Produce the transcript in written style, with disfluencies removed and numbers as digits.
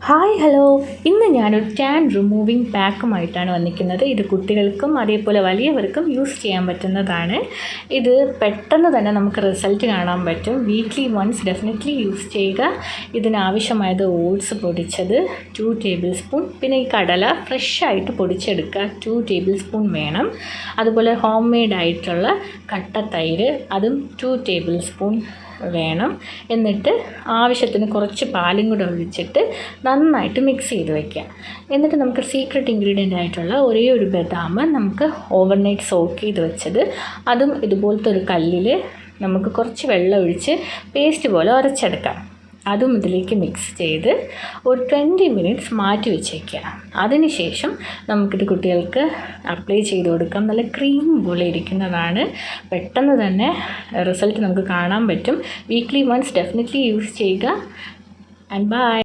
Hi hello, ഇന്ന് ഞാനൊരു tan removing പാക്കുമായിട്ടാണ് വന്നിരിക്കുന്നത്. ഇത് കുട്ടികൾക്കും അതേപോലെ വലിയവർക്കും യൂസ് ചെയ്യാൻ പറ്റുന്നതാണ്. ഇത് പെട്ടെന്ന് തന്നെ നമുക്ക് റിസൾട്ട് കാണാൻ പറ്റും. വീക്ക്ലി വൺസ് ഡെഫിനറ്റ്ലി യൂസ് ചെയ്യുക. ഇതിനാവശ്യമായത് ഓട്സ് പൊടിച്ചത് 2 ടേബിൾ സ്പൂൺ, പിന്നെ ഈ കടല ഫ്രഷായിട്ട് പൊടിച്ചെടുക്കുക 2 ടേബിൾ സ്പൂൺ വേണം. അതുപോലെ ഹോം മെയ്ഡ് ആയിട്ടുള്ള കട്ട തൈര്, അതും 2 ടേബിൾ സ്പൂൺ വേണം. എന്നിട്ട് ആവശ്യത്തിന് കുറച്ച് പാലും കൂടെ ഒഴിച്ചിട്ട് നന്നായിട്ട് മിക്സ് ചെയ്ത് വയ്ക്കുക. എന്നിട്ട് നമുക്ക് സീക്രട്ട് ഇൻഗ്രീഡിയൻ്റ് ആയിട്ടുള്ള ഒരേ ഒരു ബദാം നമുക്ക് ഓവർനൈറ്റ് സോക്ക് ചെയ്ത് വെച്ചത്, അതും ഇതുപോലത്തെ ഒരു കല്ലിൽ നമുക്ക് കുറച്ച് വെള്ളം ഒഴിച്ച് പേസ്റ്റ് പോലെ ഉരച്ചെടുക്കാം. അതും ഇതിലേക്ക് മിക്സ് ചെയ്ത് ഒരു 20 മിനിറ്റ്സ് മാറ്റി വെച്ചേക്കുക. അതിനുശേഷം നമുക്കിത് കുട്ടികൾക്ക് അപ്ലൈ ചെയ്ത് കൊടുക്കാം. നല്ല ക്രീം പോലെ ഇരിക്കുന്നതാണ്. പെട്ടെന്ന് തന്നെ റിസൾട്ട് നമുക്ക് കാണാൻ പറ്റും. വീക്ക്ലി വൺസ് ഡെഫിനറ്റ്ലി യൂസ് ചെയ്യുക. And by.